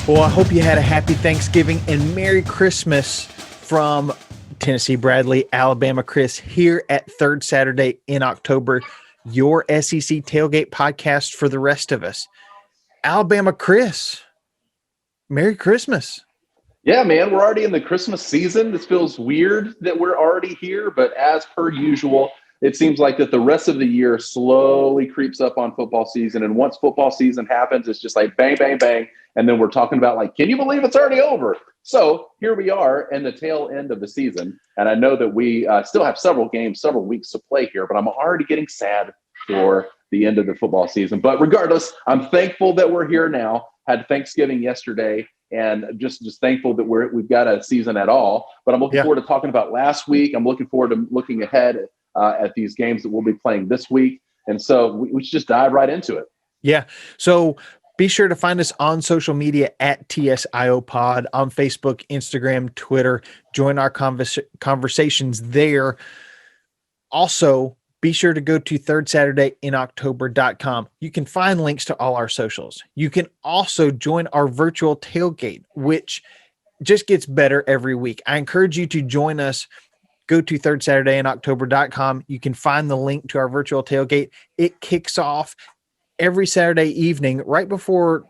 Well, I hope you had a happy Thanksgiving and Merry Christmas from Tennessee Bradley, Alabama Chris, here at Third Saturday in October, your SEC tailgate podcast for the rest of us. Alabama Chris, Merry Christmas. Yeah, man, we're already in the Christmas season. This feels weird that we're already here, but as per usual, it seems like that the rest of the year slowly creeps up on football season. And once football season happens, it's just like bang, bang, bang. And then we're talking about like, can you believe it's already over? So here we are in the tail end of the season. And I know that we still have several games, several weeks to play here, but I'm already getting sad for the end of the football season. But regardless, I'm thankful that we're here now. Had Thanksgiving yesterday. And just thankful that we've got a season at all. But I'm looking forward to talking about last week. I'm looking forward to looking ahead at these games that we'll be playing this week. And so we should just dive right into it. Yeah. So be sure to find us on social media at TSIO Pod on Facebook, Instagram, Twitter. Join our conversations there. Also, be sure to go to thirdsaturday.inoctober.com. You can find links to all our socials. You can also join our virtual tailgate, which just gets better every week. I encourage you to join us. Go to thirdsaturday.inoctober.com. You can find the link to our virtual tailgate. It kicks off every Saturday evening right before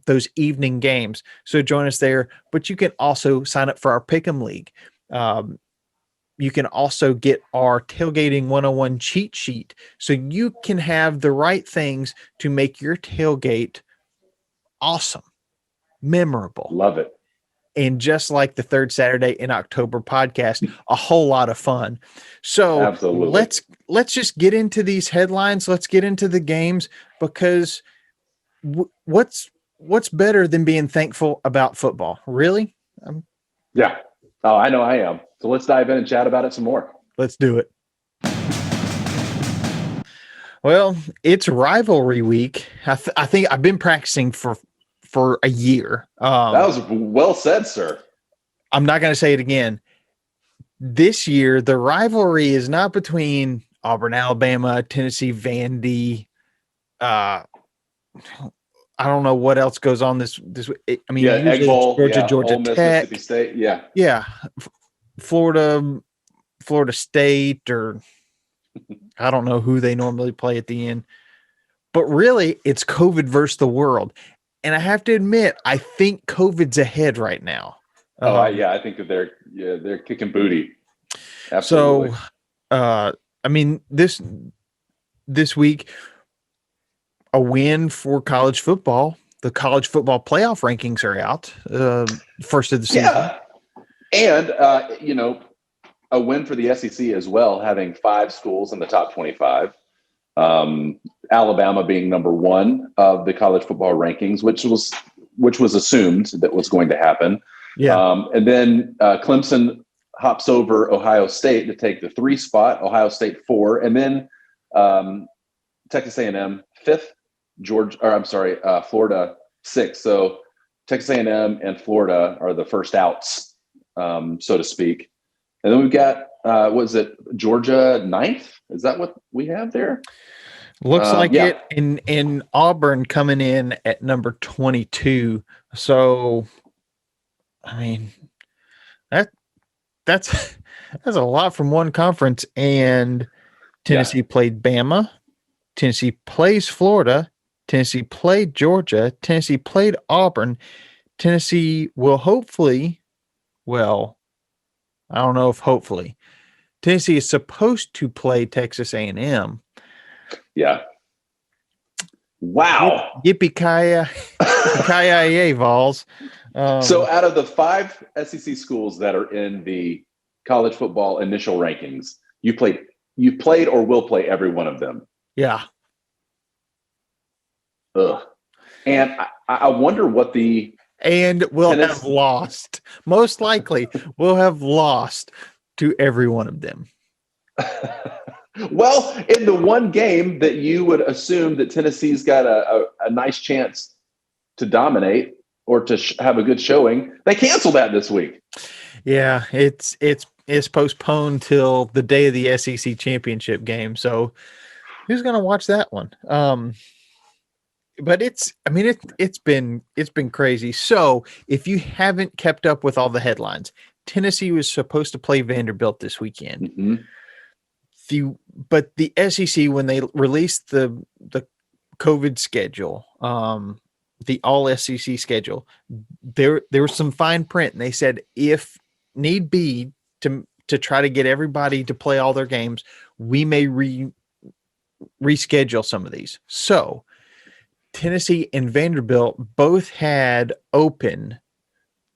those evening games. So join us there. But you can also sign up for our Pick'em League. You can also get our Tailgating 101 cheat sheet so you can have the right things to make your tailgate awesome, memorable. Love it. And just like the Third Saturday in October podcast, a whole lot of fun. So Absolutely. let's just get into these headlines. Let's get into the games, because what's better than being thankful about football? Really? Yeah. Oh, I know I am. So let's dive in and chat about it some more. Let's do it. Well, it's rivalry week. I think I've been practicing for a year. That was well said, sir. I'm not going to say it again. This year, the rivalry is not between Auburn, Alabama, Tennessee, Vandy. I don't know what else goes on this. I mean, usually Egg Bowl, Georgia, Georgia Ole Miss, Tech, Mississippi State, yeah, Florida State, or I don't know who they normally play at the end. But really, it's COVID versus the world. And I have to admit, I think COVID's ahead right now. I think that they're kicking booty. Absolutely. So, I mean, this week, a win for college football. The college football playoff rankings are out. First of the season. Yeah. And, a win for the SEC as well, having 5 schools in the top 25. Alabama being number 1 of the college football rankings, which was assumed that was going to happen. Yeah. And then Clemson hops over Ohio State to take the 3 spot, Ohio State 4, and then Texas A&M 5th, Florida 6th. So Texas A&M and Florida are the first outs, so to speak. And then we've got, Georgia 9th? Is that what we have there? Looks like it. In Auburn coming in at number 22. So, I mean, that's a lot from one conference. And Tennessee played Bama. Tennessee plays Florida. Tennessee played Georgia. Tennessee played Auburn. Tennessee will hopefully, I don't know if hopefully. Tennessee is supposed to play Texas A&M. Yeah. Wow. Yippee-ki-yay, Vols. So out of the 5 SEC schools that are in the college football initial rankings, you played or will play every one of them. Yeah. Ugh. And I wonder what the... And we'll have lost. Most likely, we'll have lost to every one of them. Well, in the one game that you would assume that Tennessee's got a nice chance to dominate or to have a good showing, they canceled that this week. Yeah, it's postponed till the day of the SEC championship game. So who's going to watch that one? but it's been crazy. So if you haven't kept up with all the headlines, Tennessee was supposed to play Vanderbilt this weekend. Mm-hmm. But the SEC, when they released the COVID schedule, the all SEC schedule, there was some fine print, and they said if need be to try to get everybody to play all their games, we may reschedule some of these. So Tennessee and Vanderbilt both had open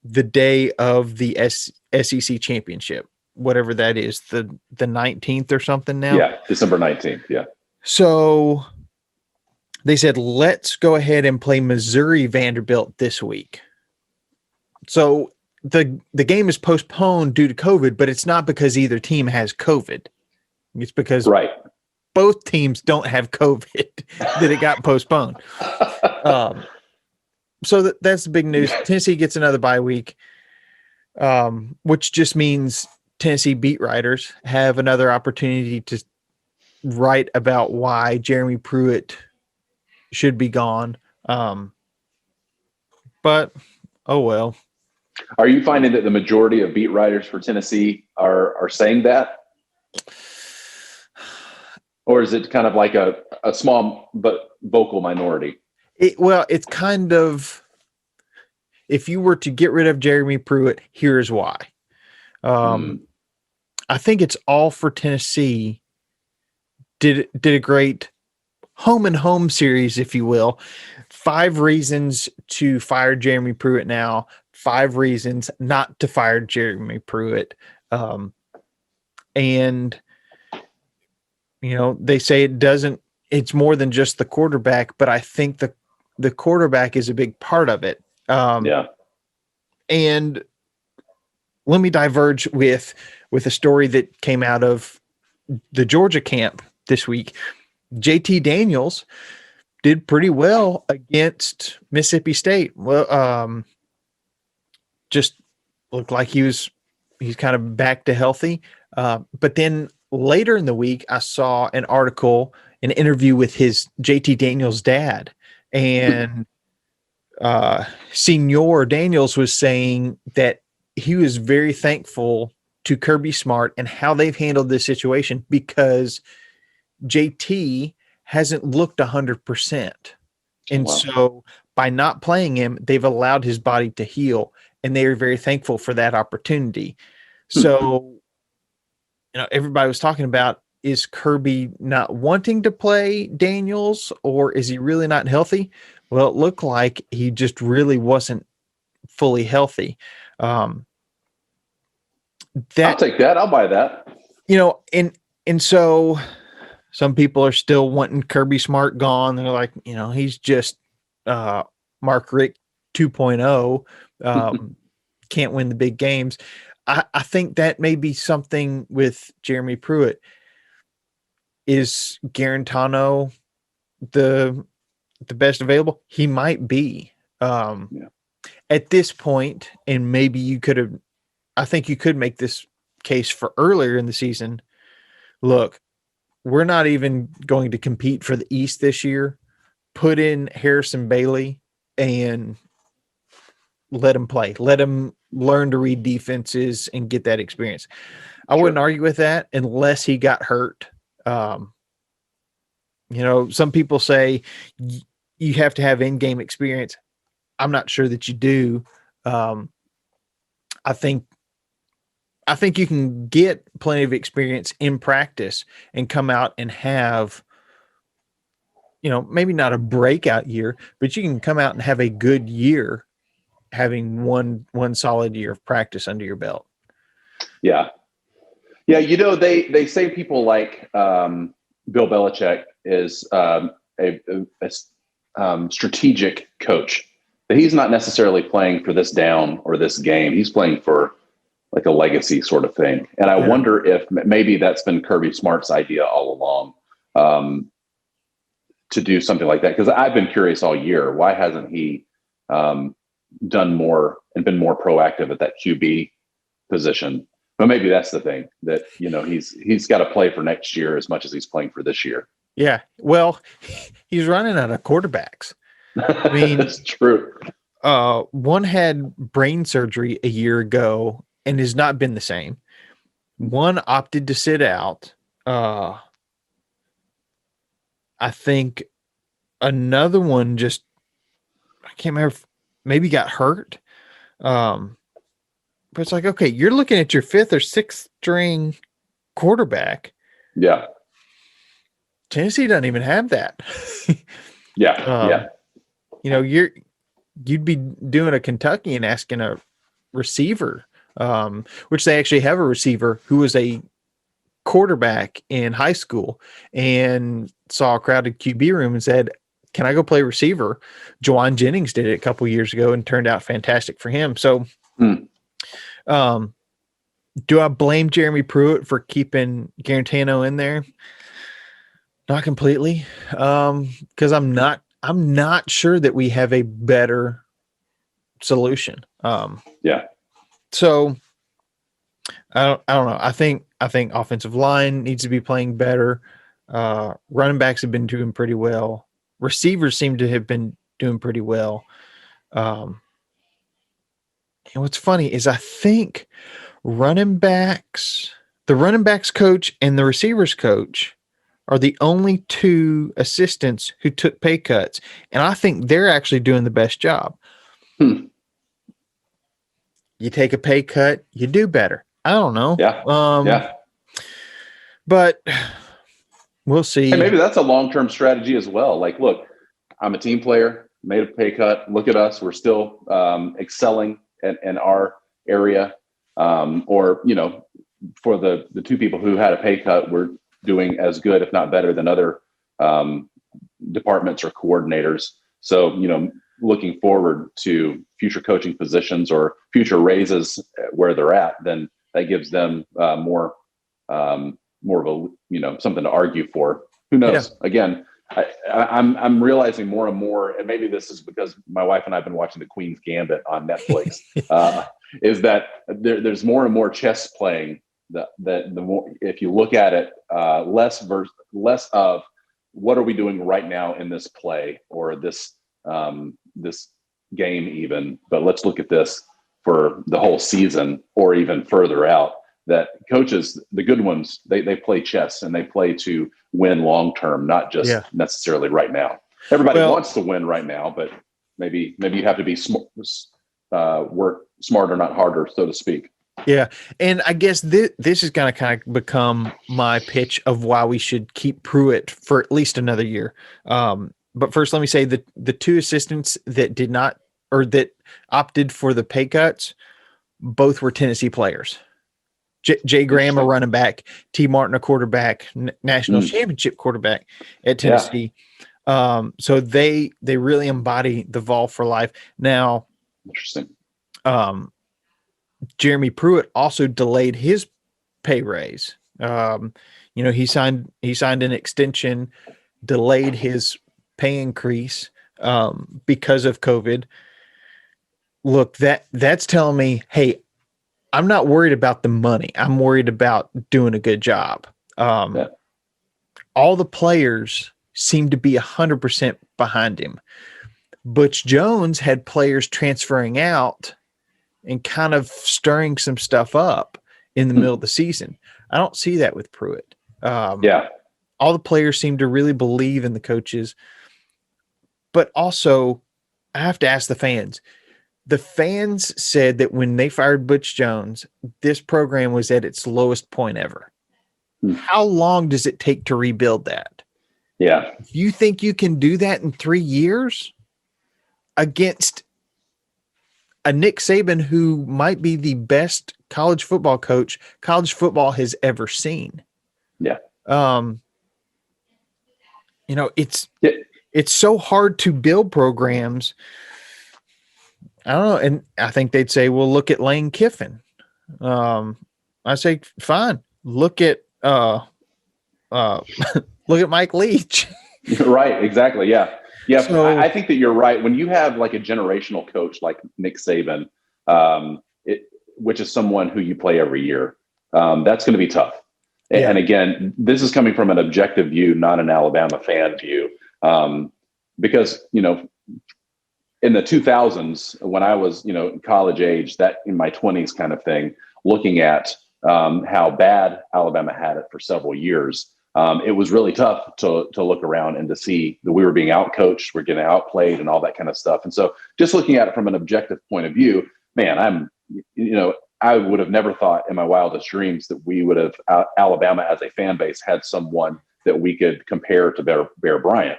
the day of the SEC championship, whatever that is, the 19th or something now. Yeah, December 19th. Yeah. So they said, let's go ahead and play Missouri Vanderbilt this week. So the game is postponed due to COVID, but it's not because either team has COVID. It's because both teams don't have COVID that it got postponed. So that's the big news. Tennessee gets another bye week, which just means Tennessee beat writers have another opportunity to write about why Jeremy Pruitt should be gone. But, oh well. Are you finding that the majority of beat writers for Tennessee are saying that? Or is it kind of like a small but vocal minority? It's kind of, if you were to get rid of Jeremy Pruitt, here's why. I think it's all for Tennessee. Did a great home and home series, if you will. 5 reasons to fire Jeremy Pruitt now. 5 reasons not to fire Jeremy Pruitt. And they say it's more than just the quarterback, but I think the quarterback is a big part of it. Yeah. And let me diverge with a story that came out of the Georgia camp this week. JT Daniels did pretty well against Mississippi State. Well, just looked like he's kind of back to healthy. But then later in the week, I saw an interview with his JT Daniels' dad, and Senior Daniels was saying that he was very thankful to Kirby Smart and how they've handled this situation, because JT hasn't looked 100%. And so by not playing him, they've allowed his body to heal, and they are very thankful for that opportunity. So, everybody was talking about, is Kirby not wanting to play Daniels, or is he really not healthy? Well, it looked like he just really wasn't fully healthy. I'll take that. I'll buy that. And so some people are still wanting Kirby Smart gone. They're like, he's just Mark Richt 2.0. Can't win the big games. I think that may be something with Jeremy Pruitt. Is Garantano the best available? He might be. At this point, and maybe I think you could make this case for earlier in the season. Look, we're not even going to compete for the East this year. Put in Harrison Bailey and let him play. Let him learn to read defenses and get that experience. I wouldn't argue with that unless he got hurt. Some people say you have to have in-game experience. I'm not sure that you do. I think you can get plenty of experience in practice and come out and have, maybe not a breakout year, but you can come out and have a good year having one solid year of practice under your belt. Yeah. Yeah. They say people like Bill Belichick is a strategic coach. But he's not necessarily playing for this down or this game. He's playing for like a legacy sort of thing. And I wonder if maybe that's been Kirby Smart's idea all along, to do something like that. Because I've been curious all year, why hasn't he done more and been more proactive at that QB position? But maybe that's the thing, that he's got to play for next year as much as he's playing for this year. Yeah. Well, he's running out of quarterbacks. I mean, That's true. one had brain surgery a year ago and has not been the same. One opted to sit out. I think another one just, I can't remember, maybe got hurt. But it's like, okay, you're looking at your fifth or sixth string quarterback. Yeah. Tennessee doesn't even have that. Yeah. You'd be doing a Kentucky and asking a receiver, which they actually have a receiver who was a quarterback in high school and saw a crowded QB room and said, "Can I go play receiver?" Juwan Jennings did it a couple years ago and turned out fantastic for him. So, do I blame Jeremy Pruitt for keeping Garantano in there? Not completely, because I'm not sure that we have a better solution. So I don't know. I think offensive line needs to be playing better. Running backs have been doing pretty well. Receivers seem to have been doing pretty well. And what's funny is I think the running backs coach and the receivers coach are the only two assistants who took pay cuts. And I think they're actually doing the best job. You take a pay cut, you do better. I don't know. Yeah. But we'll see. Hey, maybe that's a long-term strategy as well. Like, look, I'm a team player, made a pay cut. Look at us. We're still excelling in our area. Or, for the two people who had a pay cut, we're doing as good, if not better, than other departments or coordinators. So, looking forward to future coaching positions or future raises where they're at, then that gives them more of a, something to argue for. Who knows? Yeah. Again, I'm realizing more and more, and maybe this is because my wife and I have been watching The Queen's Gambit on Netflix, is that there's more and more chess playing. That the more, if you look at it, less of what are we doing right now in this play or this game even, but let's look at this for the whole season or even further out. That coaches, the good ones, they play chess and they play to win long term, not just necessarily right now. Everybody wants to win right now, but maybe you have to be work smarter, not harder, so to speak. Yeah, and I guess this is going to kind of become my pitch of why we should keep Pruitt for at least another year. But first, let me say that the two assistants that did not, or that opted for the pay cuts, both were Tennessee players. Jay Graham, a running back, T. Martin, a quarterback, national championship quarterback at Tennessee. So they really embody the Vol for life. Now, interesting. Jeremy Pruitt also delayed his pay raise. He signed an extension, delayed his pay increase because of COVID. Look, that's telling me, hey, I'm not worried about the money. I'm worried about doing a good job. All the players seem to be 100% behind him. Butch Jones had players transferring out and kind of stirring some stuff up in the middle of the season. I don't see that with Pruitt. All the players seem to really believe in the coaches. But also, I have to ask the fans. The fans said that when they fired Butch Jones, this program was at its lowest point ever. How long does it take to rebuild that? Yeah. If you think you can do that in 3 years against a Nick Saban who might be the best college football coach college football has ever seen. Yeah. It's so hard to build programs. I don't know. And I think they'd say, well, look at Lane Kiffin. I say, fine. Look at Mike Leach. Right. Exactly. Yeah. Yeah. So, I think that you're right. When you have like a generational coach like Nick Saban, which is someone who you play every year, that's going to be tough. Yeah. And again, this is coming from an objective view, not an Alabama fan view. Because, in the 2000s, when I was, college age, that in my 20s kind of thing, looking at how bad Alabama had it for several years, it was really tough to look around and to see that we were being outcoached, we're getting outplayed, and all that kind of stuff. And so, just looking at it from an objective point of view, man, I would have never thought in my wildest dreams that we would have Alabama as a fan base had someone that we could compare to Bear Bryant.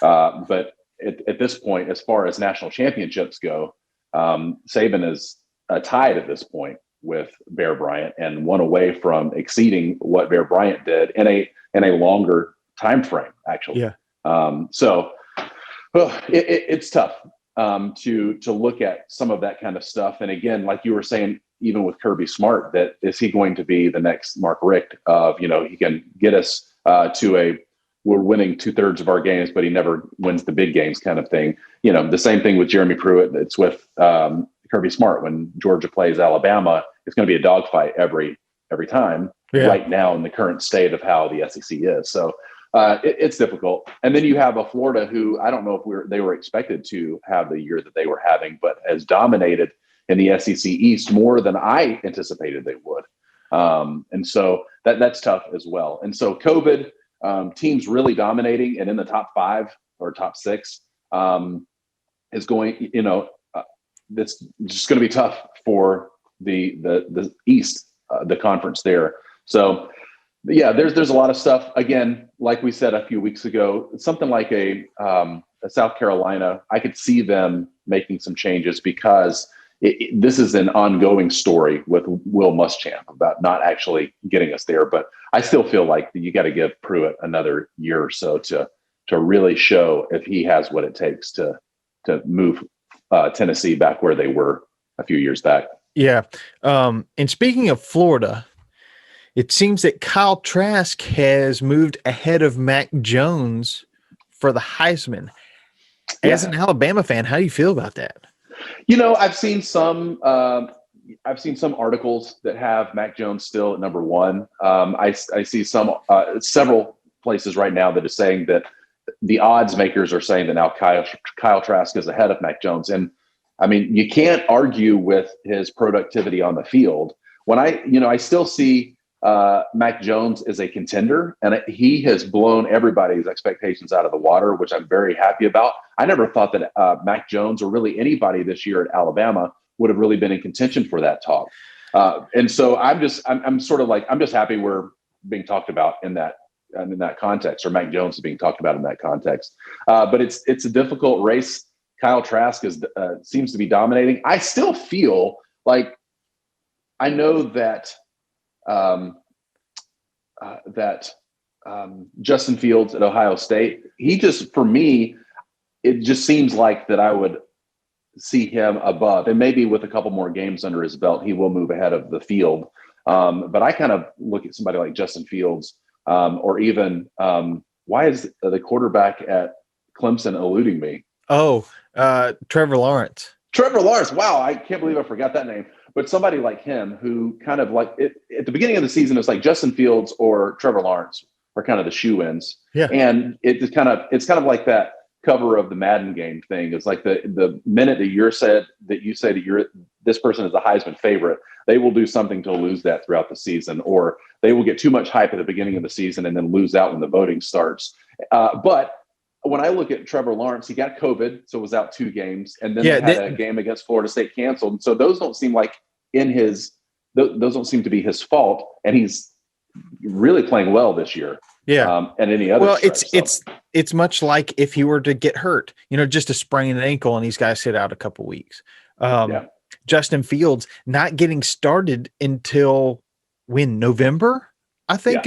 But at this point, as far as national championships go, Saban is tied at this point with Bear Bryant and one away from exceeding what Bear Bryant did in a longer time frame, actually. Yeah. So it's tough to look at some of that kind of stuff. And again, like you were saying, even with Kirby Smart, that is he going to be the next Mark Richt of, he can get us to we're winning 2/3 of our games, but he never wins the big games kind of thing. The same thing with Jeremy Pruitt. It's with Kirby Smart. When Georgia plays Alabama, it's going to be a dogfight every time. Yeah. Right now in the current state of how the SEC is. So it's difficult. And then you have a Florida who I don't know if they were expected to have the year that they were having, but has dominated in the SEC East more than I anticipated they would. And so that's tough as well. And so COVID, teams really dominating and in the top 5 or top 6 is going, that's just going to be tough for the East, the conference there. So yeah, there's a lot of stuff. Again, like we said a few weeks ago, something like a South Carolina, I could see them making some changes because this is an ongoing story with Will Muschamp about not actually getting us there. But I still feel like you got to give Pruitt another year or so to really show if he has what it takes to move Tennessee back where they were a few years back. Yeah. And speaking of Florida, it seems that Kyle Trask has moved ahead of Mac Jones for the Heisman. As an Alabama fan, how do you feel about that? I've seen some articles that have Mac Jones still at number 1. I see several places right now that are saying that the odds makers are saying that now Kyle Trask is ahead of Mac Jones. And I mean, you can't argue with his productivity on the field. When I still see Mac Jones is a contender, and he has blown everybody's expectations out of the water, which I'm very happy about. I never thought that Mac Jones or really anybody this year at Alabama would have really been in contention for that talk. And so I'm sort of like, I'm just happy we're being talked about in that context, or Mac Jones is being talked about in that context. But it's a difficult race. Kyle Trask seems to be dominating. I still feel like I know that Justin Fields at Ohio State, for me, it just seems like that I would see him above, and maybe with a couple more games under his belt, he will move ahead of the field. But I kind of look at somebody like Justin Fields, or even why is the quarterback at Clemson eluding me? Trevor Lawrence. Trevor Lawrence. Wow, I can't believe I forgot that name. But somebody like him who kind of like it, at the beginning of the season, it's like Justin Fields or Trevor Lawrence are kind of the shoe-ins. Yeah. And it's kind of like that cover of the Madden game thing. It's like the minute that you say that this person is a Heisman favorite, they will do something to lose that throughout the season, or they will get too much hype at the beginning of the season and then lose out when the voting starts. But when I look at Trevor Lawrence, he got COVID, so was out 2 games, and then they had a game against Florida State canceled. And so those don't seem like those don't seem to be his fault, and he's really playing well this year. Yeah, and any other. Well, it's much like if he were to get hurt, just to sprain an ankle, and these guys sit out a couple weeks. Justin Fields not getting started until November, I think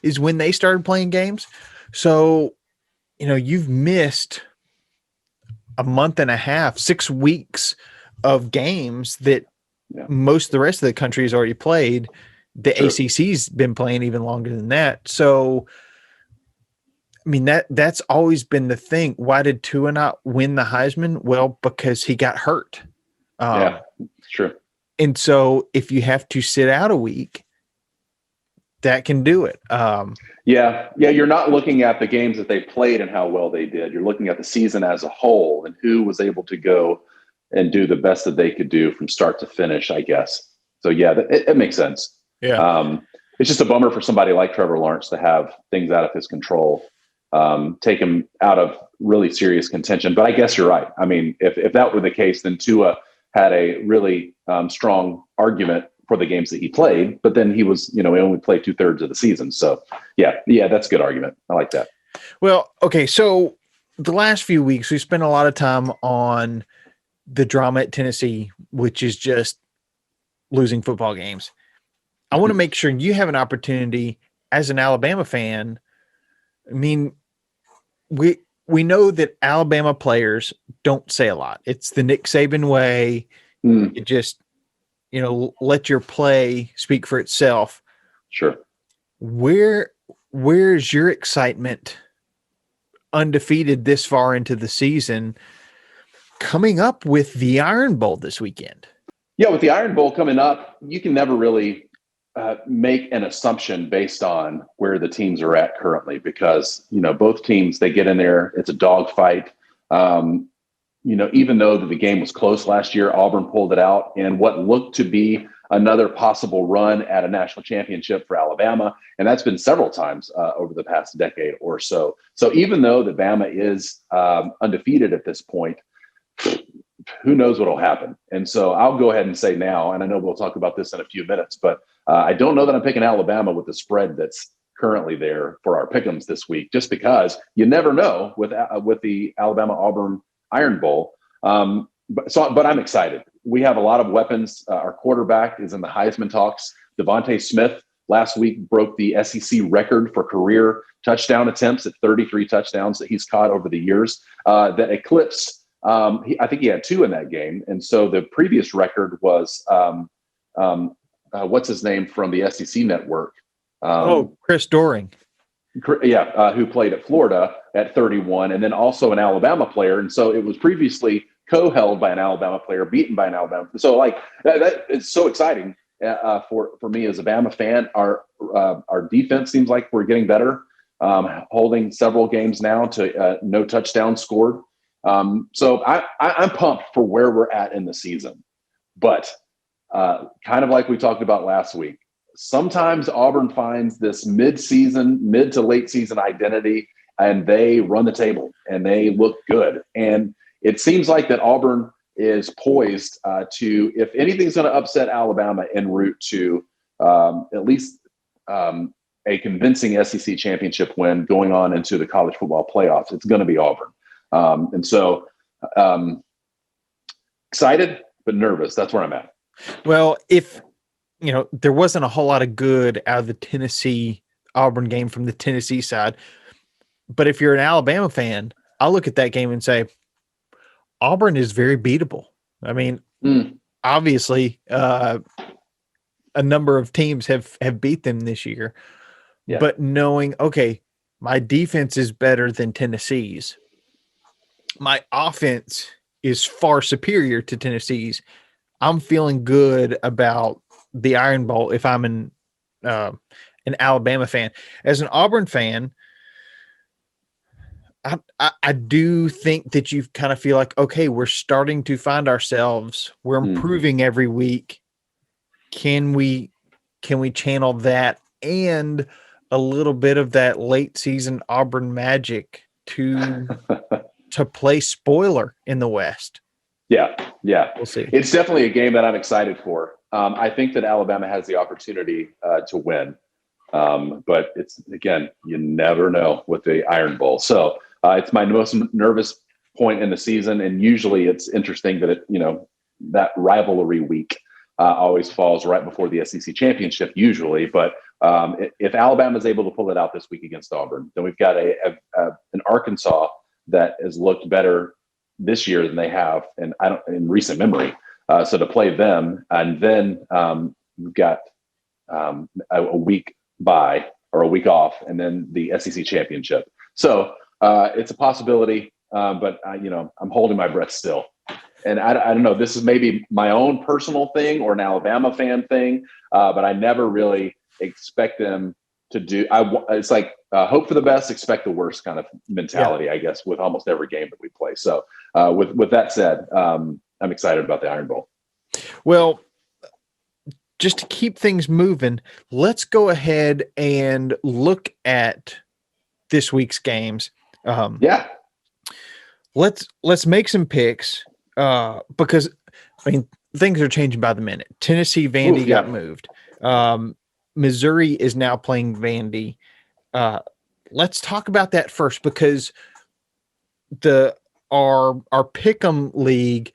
is when they started playing games. So, you've missed a month and a half, 6 weeks of games that most of the rest of the country has already played. The ACC's been playing even longer than that. So, I mean, that's always been the thing. Why did Tua not win the Heisman? Well, because he got hurt. It's true. And so if you have to sit out a week, that can do it. Yeah. You're not looking at the games that they played and how well they did. You're looking at the season as a whole and who was able to go and do the best that they could do from start to finish, I guess. So yeah, it makes sense. Yeah. It's just a bummer for somebody like Trevor Lawrence to have things out of his control, take him out of really serious contention. But I guess you're right. I mean, if that were the case, then Tua had a really strong argument for the games that he played, but then he only played 2/3 of the season. So yeah, that's a good argument. I like that. Well, okay. So the last few weeks, we spent a lot of time on the drama at Tennessee, which is just losing football games. I want to make sure you have an opportunity as an Alabama fan. I mean, we know that Alabama players don't say a lot. It's the Nick Saban way. It just, let your play speak for itself. Sure. Where's your excitement undefeated this far into the season coming up with the Iron Bowl this weekend? Yeah, with the Iron Bowl coming up, you can never really make an assumption based on where the teams are at currently because, both teams, they get in there, it's a dogfight. Even though the game was close last year, Auburn pulled it out in what looked to be another possible run at a national championship for Alabama. And that's been several times over the past decade or so. So even though the Bama is undefeated at this point, who knows what will happen. And so I'll go ahead and say now, and I know we'll talk about this in a few minutes, but I don't know that I'm picking Alabama with the spread that's currently there for our pick'ems this week, just because you never know with the Alabama-Auburn Iron Bowl. But I'm excited. We have a lot of weapons. Our quarterback is in the Heisman talks. Devontae Smith last week broke the SEC record for career touchdown attempts at 33 touchdowns that he's caught over the years that eclipsed. I think he had 2 in that game. And so the previous record was what's his name from the SEC network? Chris Doering. Who played at Florida at 31, and then also an Alabama player. And so it was previously co-held by an Alabama player, beaten by an Alabama. So that it's so exciting for me as a Bama fan. Our defense seems like we're getting better, holding several games now to no touchdowns scored. So I'm pumped for where we're at in the season, but kind of like we talked about last week, sometimes Auburn finds this mid to late season identity and they run the table and they look good. And it seems like that Auburn is poised to, if anything's going to upset Alabama en route to at least a convincing SEC championship win going on into the college football playoffs, it's going to be Auburn. And so excited, but nervous. That's where I'm at. Well, if there wasn't a whole lot of good out of the Tennessee Auburn game from the Tennessee side, but if you're an Alabama fan, I'll look at that game and say Auburn is very beatable. I mean, obviously, a number of teams have beat them this year, but knowing, okay, my defense is better than Tennessee's. My offense is far superior to Tennessee's. I'm feeling good about the Iron Bowl if I'm an Alabama fan. As an Auburn fan, I do think that you kind of feel like, okay, we're starting to find ourselves. We're improving every week. Can we channel that and a little bit of that late season Auburn magic to play spoiler in the West? Yeah. We'll see. It's definitely a game that I'm excited for. I think that Alabama has the opportunity to win. But it's, again, you never know with the Iron Bowl. So it's my most nervous point in the season. And usually it's interesting that that rivalry week always falls right before the SEC championship usually. But if Alabama is able to pull it out this week against Auburn, then we've got an Arkansas that has looked better this year than they have in recent memory. So to play them, and then we've got a week bye or a week off, and then the SEC championship. So it's a possibility, but I'm holding my breath still. And I don't know, this is maybe my own personal thing or an Alabama fan thing, but I never really expect them to do. It's like hope for the best, expect the worst kind of mentality, I guess, with almost every game that we play. So with that said, I'm excited about the Iron Bowl. Well, just to keep things moving, let's go ahead and look at this week's games. Let's make some picks because I mean things are changing by the minute. Tennessee Vandy got moved. Missouri is now playing Vandy. Let's talk about that first because our Pick'em League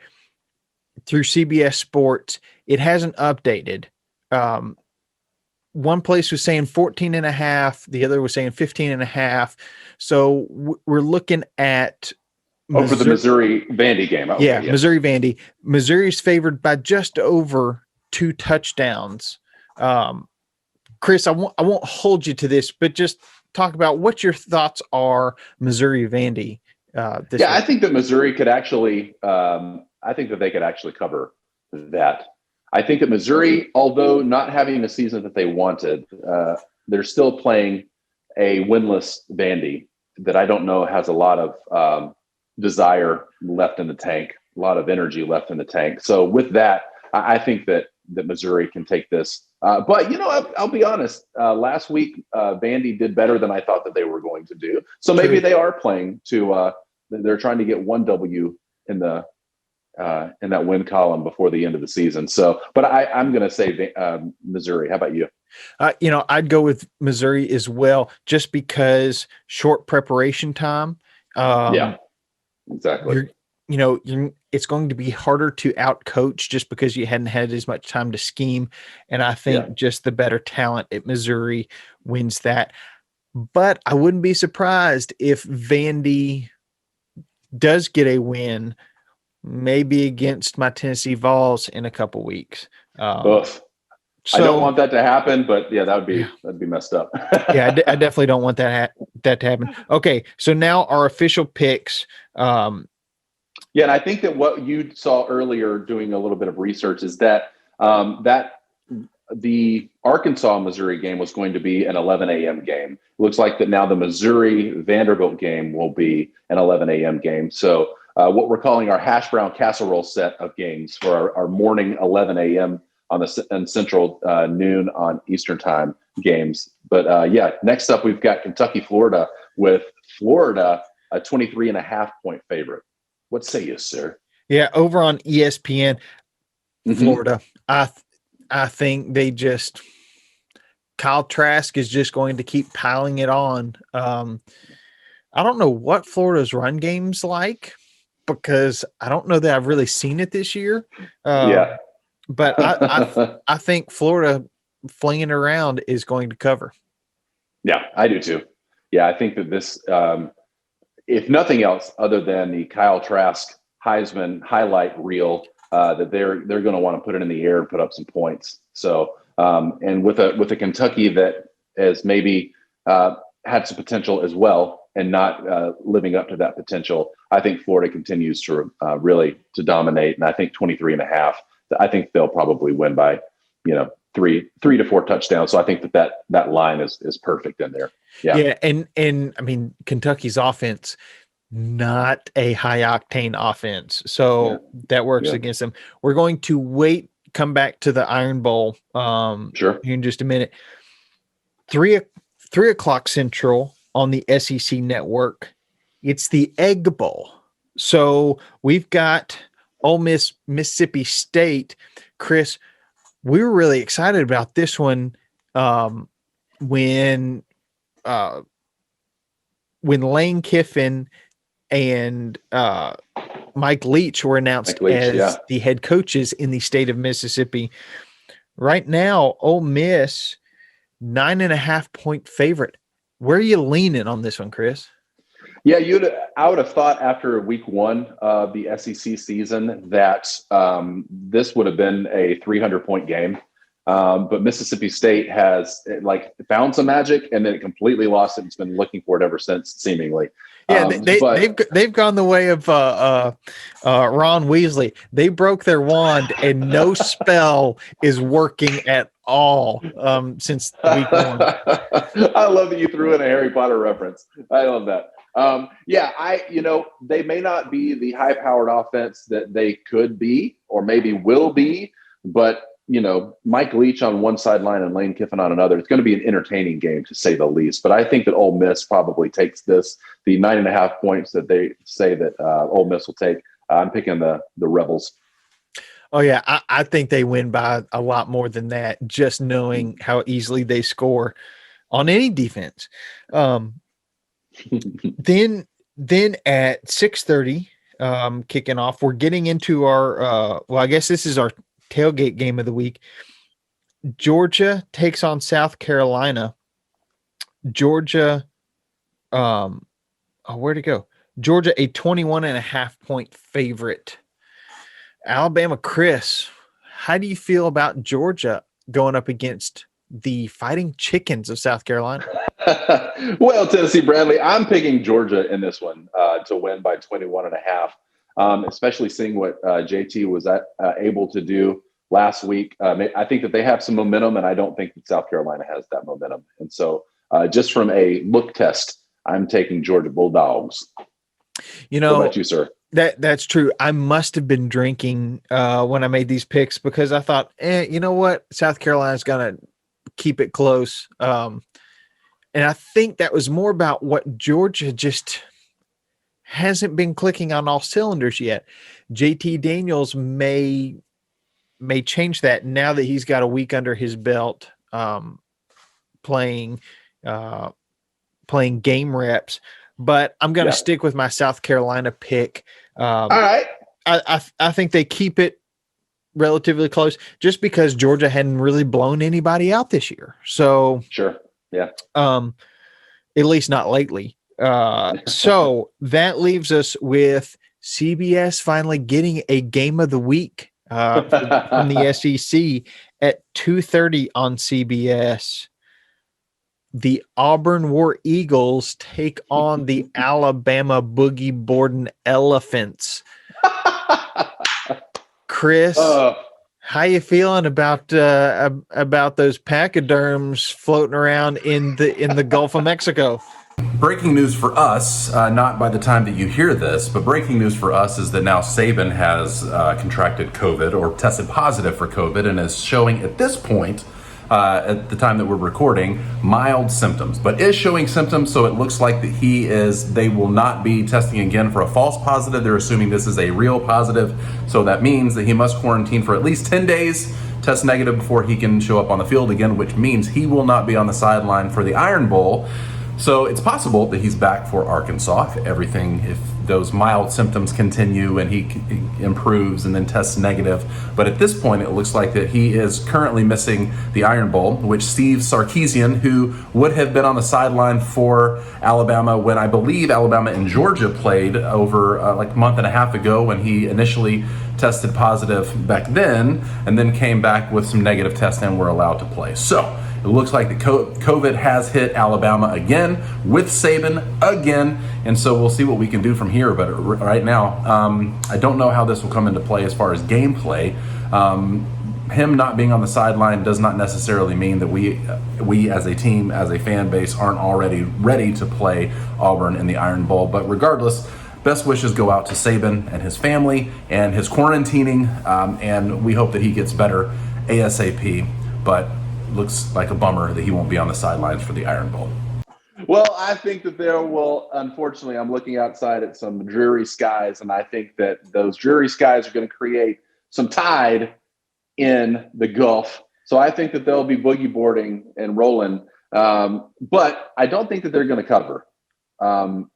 through CBS Sports, it hasn't updated. One place was saying 14.5, the other was saying 15.5. So we're looking at for the Missouri Vandy game. Okay, Missouri Vandy. Missouri's favored by just over 2 touchdowns. Chris, I won't hold you to this, but just talk about what your thoughts are Missouri Vandy. This week. I think that Missouri could actually I think that they could actually cover that. I think that Missouri, although not having the season that they wanted, they're still playing a winless Vandy that I don't know has a lot of desire left in the tank, a lot of energy left in the tank. So with that, I think that Missouri can take this. But, I'll be honest. Last week, Vandy did better than I thought that they were going to do. So maybe they are playing to they're trying to get one W in that win column before the end of the season. So, but I'm going to say Missouri. How about you? I'd go with Missouri as well, just because short preparation time. Exactly. It's going to be harder to outcoach just because you hadn't had as much time to scheme. And I think just the better talent at Missouri wins that. But I wouldn't be surprised if Vandy does get a win, maybe against my Tennessee Vols in a couple weeks. I don't want that to happen, but that'd be messed up. I definitely don't want that to happen. Okay, so now our official picks. And I think that what you saw earlier, doing a little bit of research, is that the Arkansas-Missouri game was going to be an 11 a.m. game. It looks like that now the Missouri-Vanderbilt game will be an 11 a.m. game. So what we're calling our hash brown casserole set of games for our morning 11 a.m. on Central, noon on Eastern time games. But next up we've got Kentucky, Florida, with Florida a 23.5 point favorite. What say you, sir? Yeah, over on ESPN, Florida. I think Kyle Trask is just going to keep piling it on. I don't know what Florida's run game's like because I don't know that I've really seen it this year. But I think Florida flinging around is going to cover. Yeah, I do too. Yeah, I think that this, if nothing else, other than the Kyle Trask Heisman highlight reel, that they're going to want to put it in the air and put up some points. So, and with a Kentucky that has maybe had some potential as well and not living up to that potential, I think Florida continues to really to dominate. And I think 23.5. I think they'll probably win by, 3 to 4 touchdowns. So I think that line is perfect in there. Yeah. And I mean, Kentucky's offense, not a high octane offense. So that works against them. We're going to come back to the Iron Bowl here in just a minute. 3 o'clock Central on the SEC network. It's the Egg Bowl. So we've got Ole Miss, Mississippi State. Chris, we were really excited about this one when Lane Kiffin and Mike Leach were announced as the head coaches in the state of Mississippi. Right now, Ole Miss, 9.5 point favorite. Where are you leaning on this one, Chris? Yeah, I would have thought after week 1 of the SEC season that this would have been a 300-point game. But Mississippi State has found some magic and then it completely lost it. It's been looking for it ever since, seemingly. Yeah, they've gone the way of Ron Weasley. They broke their wand and no spell is working at all since week one. I love that you threw in a Harry Potter reference. I love that. They may not be the high-powered offense that they could be or maybe will be, but Mike Leach on one sideline and Lane Kiffin on another. It's going to be an entertaining game, to say the least. But I think that Ole Miss probably takes the 9.5 points that they say that Ole Miss will take. I'm picking the Rebels. Oh, yeah. I think they win by a lot more than that, just knowing how easily they score on any defense. Then at 6:30, kicking off, we're getting into our I guess this is our tailgate game of the week. Georgia takes on South Carolina. Georgia, where'd it go? Georgia, a 21.5 point favorite. Alabama, Chris, how do you feel about Georgia going up against the Fighting Chickens of South Carolina? Well, Tennessee Bradley, I'm picking Georgia in this one to win by 21.5, especially seeing what JT was able to do last week. I think that they have some momentum, and I don't think that South Carolina has that momentum. And so just from a look test, I'm taking Georgia Bulldogs. What about you, sir? That's true. I must have been drinking when I made these picks because I thought, you know what? South Carolina's going to keep it close. And I think that was more about what Georgia just hasn't been clicking on all cylinders yet. JT Daniels may change that now that he's got a week under his belt playing game reps. But I'm going to stick with my South Carolina pick. All right. I think they keep it relatively close just because Georgia hadn't really blown anybody out this year. So sure. Yeah. At least not lately. So that leaves us with CBS finally getting a game of the week from the SEC at 2:30 on CBS. The Auburn War Eagles take on the Alabama Boogie Boarding Elephants. Chris, how you feeling about those pachyderms floating around in the Gulf of Mexico? Breaking news for us, not by the time that you hear this, but breaking news for us is that now Saban has contracted COVID or tested positive for COVID and is showing at this point, at the time that we're recording, mild symptoms, but is showing symptoms. So it looks like that they will not be testing again for a false positive. They're assuming this is a real positive. So that means that he must quarantine for at least 10 days, test negative before he can show up on the field again, which means he will not be on the sideline for the Iron Bowl. So it's possible that he's back for Arkansas if those mild symptoms continue and he improves and then tests negative. But at this point, it looks like that he is currently missing the Iron Bowl, which Steve Sarkisian, who would have been on the sideline for Alabama when I believe Alabama and Georgia played over like a month and a half ago when he initially tested positive back then and then came back with some negative tests and were allowed to play. So it looks like the COVID has hit Alabama again with Saban again, and so we'll see what we can do from here. But right now, I don't know how this will come into play as far as gameplay. Him not being on the sideline does not necessarily mean that we as a team, as a fan base, aren't already ready to play Auburn in the Iron Bowl. But regardless, best wishes go out to Saban and his family and his quarantining, and we hope that he gets better ASAP. But looks like a bummer that he won't be on the sidelines for the Iron Bowl. Well, I think that there will, unfortunately, I'm looking outside at some dreary skies, and I think that those dreary skies are going to create some tide in the Gulf. So I think that they'll be boogie boarding and rolling, but I don't think that they're going to cover.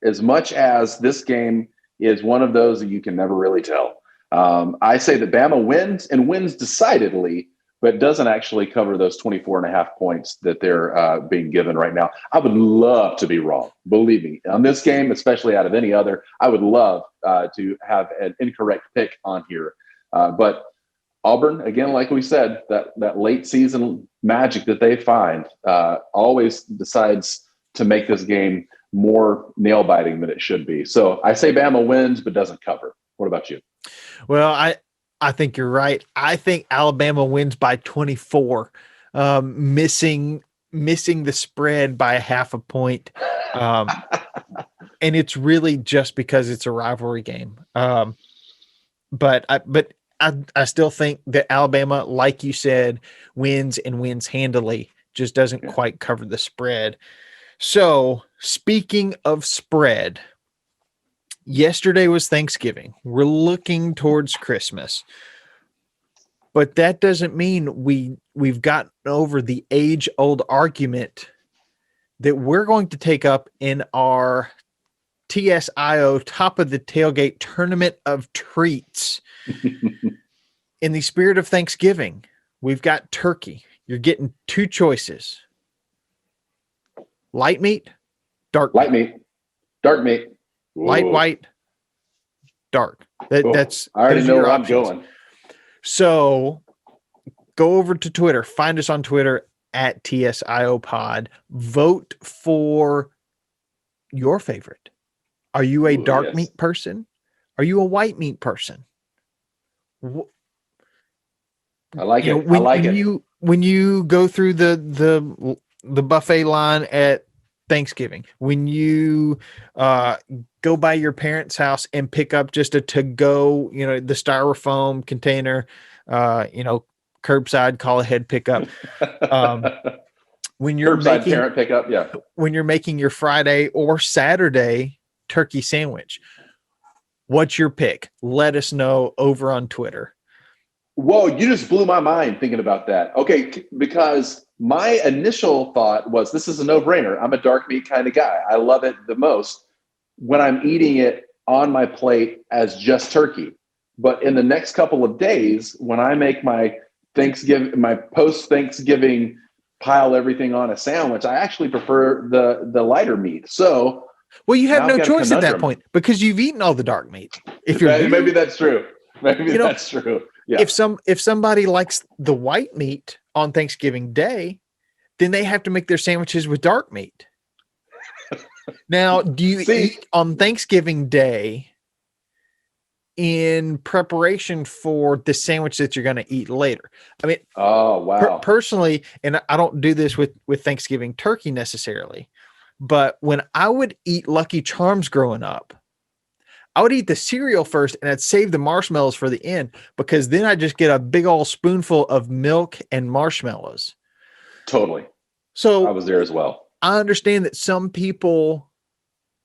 As much as this game is one of those that you can never really tell. I say that Bama wins and wins decidedly, but doesn't actually cover those 24.5 points that they're being given right now. I would love to be wrong. Believe me, on this game, especially out of any other, I would love to have an incorrect pick on here. But Auburn, again, like we said, that late season magic that they find always decides to make this game more nail-biting than it should be. So I say Bama wins, but doesn't cover. What about you? Well, I think you're right. I think Alabama wins by 24. missing the spread by a half a point. And it's really just because it's a rivalry game. But I still think that Alabama, like you said, wins handily, just doesn't quite cover the spread. So speaking of spread, yesterday was Thanksgiving. We're looking towards Christmas. But that doesn't mean we've gotten over the age-old argument that we're going to take up in our TSIO top of the tailgate tournament of treats. In the spirit of Thanksgiving, we've got turkey. You're getting two choices. Light meat, dark Light meat, dark meat. light Ooh. white, dark. That's I already those are know your where I'm options. going. So go over to Twitter. Find us on Twitter at TSIOPod. Vote for your favorite. Are you a Ooh, dark yes. meat person? Are you a white meat person? I like You know, it. I like it. when you go through the buffet line at Thanksgiving, when you go by your parents' house and pick up just a to-go, the styrofoam container, curbside call ahead pickup. When you're Curbside parent pickup, yeah. when you're making your Friday or Saturday turkey sandwich, what's your pick? Let us know over on Twitter. Whoa, you just blew my mind thinking about that. Okay, because my initial thought was this is a no-brainer. I'm a dark meat kind of guy. I love it the most when I'm eating it on my plate as just turkey. But in the next couple of days, when I make my post-Thanksgiving pile everything on a sandwich, I actually prefer the lighter meat. So Well, you have now no I've got a choice at that conundrum. point because you've eaten all the dark meat. If you're Maybe that's true. Maybe You know, that's true. Yeah. if somebody likes the white meat on Thanksgiving Day, then they have to make their sandwiches with dark meat. Now, do you eat on Thanksgiving Day in preparation for the sandwich that you're going to eat later? I mean, oh wow. Personally, and I don't do this with Thanksgiving turkey necessarily, but when I would eat Lucky Charms growing up, I would eat the cereal first and I'd save the marshmallows for the end because then I just get a big old spoonful of milk and marshmallows. Totally. So I was there as well. I understand that some people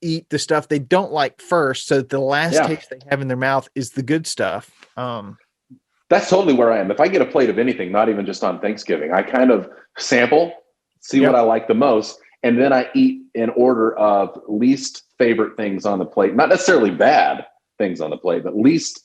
eat the stuff they don't like first, so that the last taste they have in their mouth is the good stuff. That's totally where I am. If I get a plate of anything, not even just on Thanksgiving, I kind of sample, see what I like the most, and then I eat in order of least favorite things on the plate. Not necessarily bad things on the plate, but least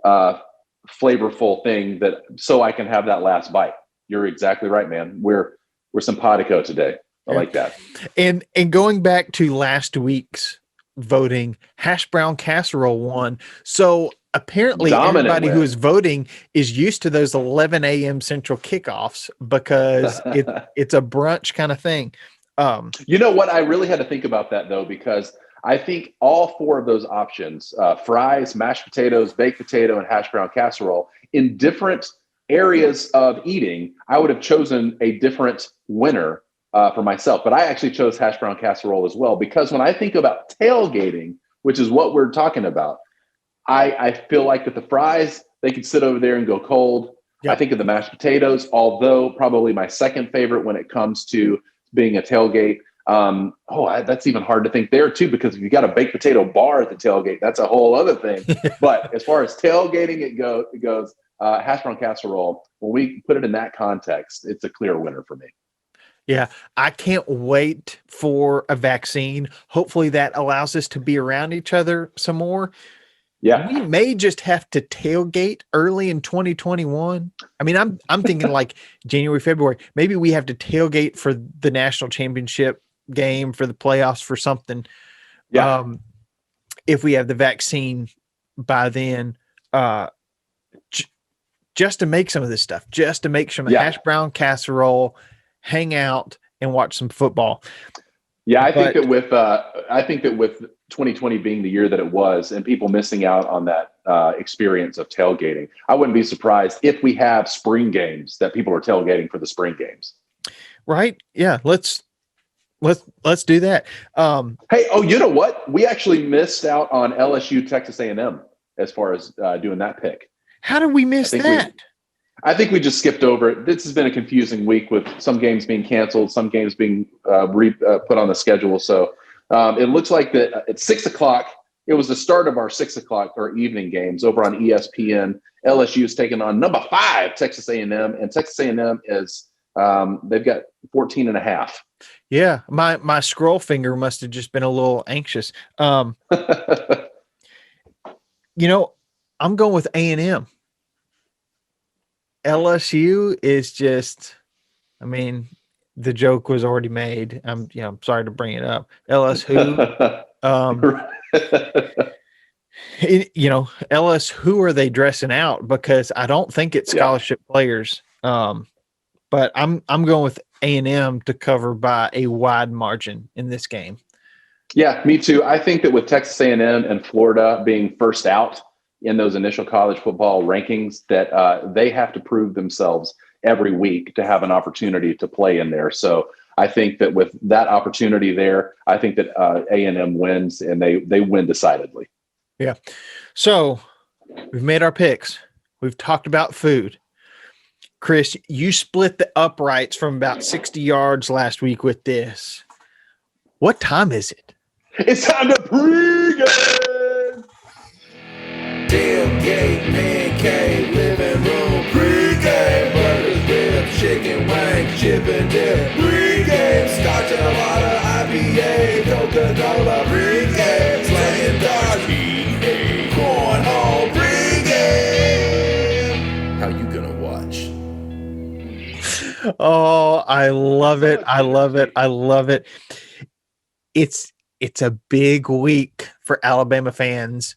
flavorful thing so I can have that last bite. You're exactly right, man. We're simpatico today. I like that. And going back to last week's voting, hash brown casserole won. So apparently everybody who is voting is used to those 11 a.m. Central kickoffs because it's a brunch kind of thing. You know what? I really had to think about that though, because I think all four of those options, fries, mashed potatoes, baked potato, and hash brown casserole, in different areas of eating, I would have chosen a different winner for myself. But I actually chose hash brown casserole as well, because when I think about tailgating, which is what we're talking about, I feel like that the fries, they could sit over there and go cold. Yep. I think of the mashed potatoes, although probably my second favorite when it comes to being a tailgate. That's even hard to think there too, because if you got a baked potato bar at the tailgate, that's a whole other thing. But as far as tailgating it goes, hash brown casserole, when we put it in that context, it's a clear winner for me. Yeah, I can't wait for a vaccine. Hopefully that allows us to be around each other some more. Yeah. We may just have to tailgate early in 2021. I mean, I'm thinking like January, February. Maybe we have to tailgate for the national championship game, for the playoffs, for something. Yeah. If we have the vaccine by then, just to make some of this stuff, just to make some hash brown casserole, hang out and watch some football. Yeah, I think that with 2020 being the year that it was and people missing out on that experience of tailgating. I wouldn't be surprised if we have spring games that people are tailgating for the spring games. Right? Yeah. Let's do that. Hey, oh, you know what? We actually missed out on LSU Texas A&M as far as doing that pick. How did we miss that? I think we just skipped over it. This has been a confusing week with some games being canceled, some games being put on the schedule. So it looks like that at 6 o'clock, it was the start of our 6 o'clock or evening games over on ESPN. LSU is taking on number 5, Texas A&M, and Texas A&M is they've got 14.5. Yeah, my scroll finger must have just been a little anxious. I'm going with A&M. LSU is just, I mean, the joke was already made. I'm sorry to bring it up. LSU, LS, who are they dressing out? Because I don't think it's scholarship players. But I'm going with A&M to cover by a wide margin in this game. Yeah, me too. I think that with Texas A&M and Florida being first out in those initial college football rankings, that they have to prove themselves every week to have an opportunity to play in there. So I think that with that opportunity there, I think that A&M wins, and they win decidedly. Yeah. So we've made our picks. We've talked about food. Chris, you split the uprights from about 60 yards last week with this. What time is it? It's time to pregame. Tailgate, man cave, living room, pregame, burgers, ribs, chicken wings, chip and dip, pregame, scotch and a lot of IPA, Coca-Cola, pregame, slaying darts, EA, cornhole, pregame. How you gonna watch? Oh, I love it. I love it. I love it. It's a big week for Alabama fans.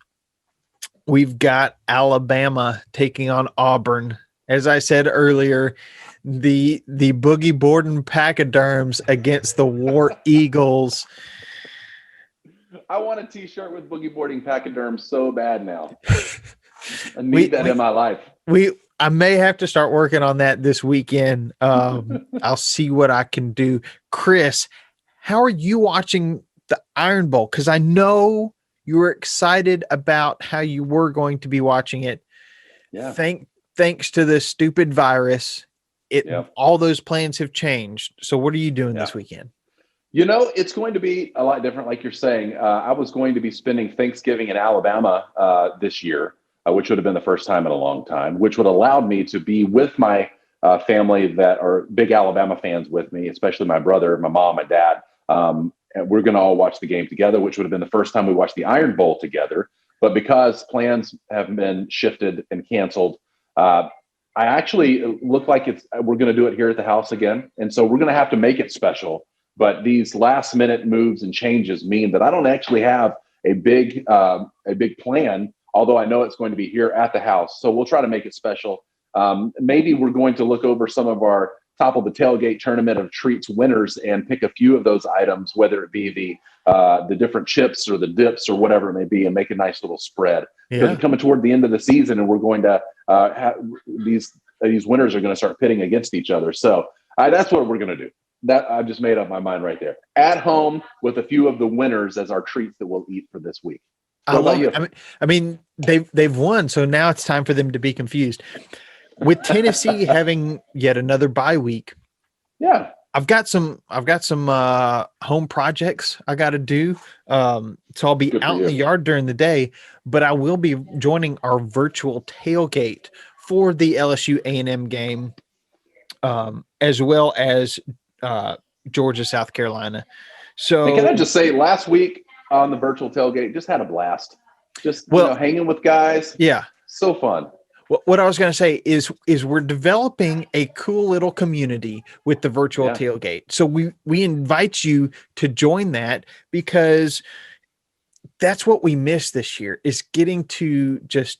We've got Alabama taking on Auburn. As I said earlier, the Boogie Borden Pachyderms against the War Eagles. I want a T-shirt with Boogie Boarding Pachyderm so bad now. I need that in my life. I may have to start working on that this weekend. I'll see what I can do. Chris, how are you watching the Iron Bowl? Because I know you were excited about how you were going to be watching it. Yeah. Thanks to this stupid virus, all those plans have changed. So what are you doing this weekend? It's going to be a lot different, like you're saying. I was going to be spending Thanksgiving in Alabama this year, which would have been the first time in a long time, which would have allowed me to be with my family that are big Alabama fans with me, especially my brother, my mom, my dad. And we're going to all watch the game together, which would have been the first time we watched the Iron Bowl together. But because plans have been shifted and canceled, I actually look like we're going to do it here at the house again. And so we're going to have to make it special. But these last minute moves and changes mean that I don't actually have a big plan, although I know it's going to be here at the house. So we'll try to make it special. Maybe we're going to look over some of our top of the tailgate tournament of treats winners and pick a few of those items, whether it be the different chips or the dips or whatever it may be, and make a nice little spread. Because we're coming toward the end of the season, and we're going to have these winners are going to start pitting against each other. So that's what we're going to do. That I just made up my mind right there. At home with a few of the winners as our treats that we'll eat for this week. I love it. I mean, they've won, so now it's time for them to be confused. With Tennessee having yet another bye week, I've got some home projects I got to do. So I'll be out in the yard during the day, but I will be joining our virtual tailgate for the LSU A&M game, as well as Georgia, South Carolina. So can I just say, last week on the virtual tailgate, just had a blast. Just hanging with guys. Yeah, so fun. What I was going to say is we're developing a cool little community with the virtual tailgate. So we invite you to join that, because that's what we missed this year, is getting to just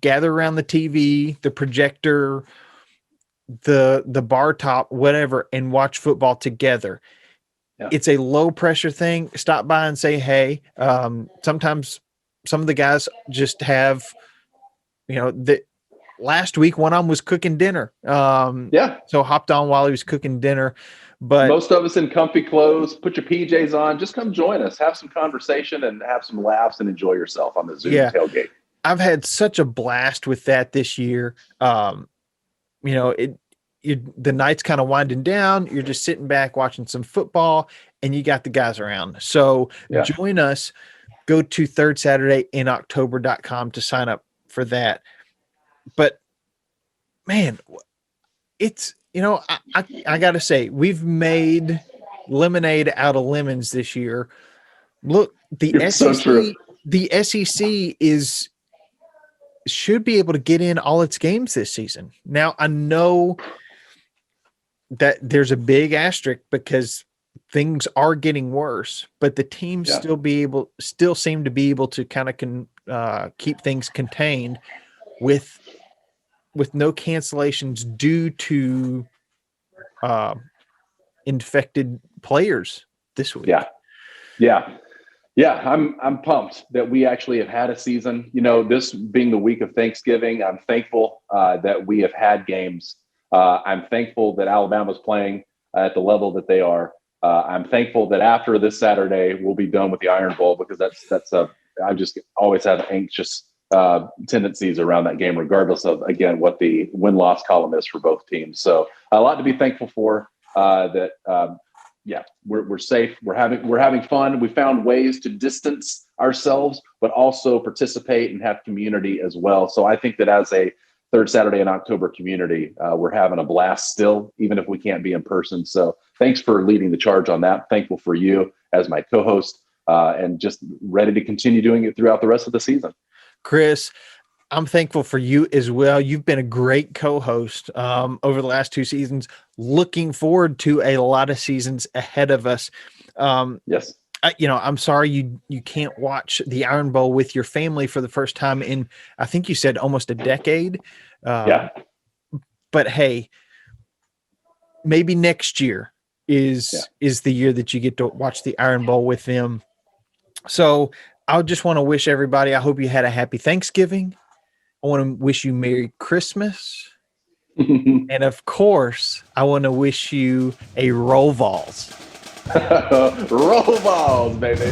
gather around the TV, the projector, the bar top, whatever, and watch football together. Yeah. It's a low pressure thing. Stop by and say, hey. Sometimes some of the guys just have, last week one of them was cooking dinner. So hopped on while he was cooking dinner. But most of us in comfy clothes, put your PJs on, just come join us, have some conversation and have some laughs and enjoy yourself on the Zoom tailgate. I've had such a blast with that this year. The night's kind of winding down. You're just sitting back watching some football and you got the guys around. So join us. Go to thirdsaturdayiNoctober.com to sign up for that. But man, it's, I got to say, we've made lemonade out of lemons this year. Look, the SEC should be able to get in all its games this season. Now, I know that there's a big asterisk because things are getting worse, but the teams still seem to be able to kind of keep things contained with no cancellations due to infected players this week. I'm pumped that we actually have had a season. This being the week of Thanksgiving, I'm thankful that we have had games. I'm thankful that Alabama's playing at the level that they are. I'm thankful that after this Saturday we'll be done with the Iron Bowl, because I just always have anxious tendencies around that game, regardless of, again, what the win-loss column is for both teams. So a lot to be thankful for. We're safe. We're having fun. We found ways to distance ourselves, but also participate and have community as well. So I think that as a Third Saturday in October community, we're having a blast still, even if we can't be in person. So thanks for leading the charge on that. Thankful for you as my co-host, and just ready to continue doing it throughout the rest of the season. Chris, I'm thankful for you as well. You've been a great co-host over the last 2 seasons. Looking forward to a lot of seasons ahead of us. Yes. I'm sorry you can't watch the Iron Bowl with your family for the first time in, I think you said, almost a decade. But hey, maybe next year is the year that you get to watch the Iron Bowl with them. So I just want to wish everybody, I hope you had a happy Thanksgiving. I want to wish you Merry Christmas. And of course, I want to wish you a Roll Vols. Roll Vols, baby.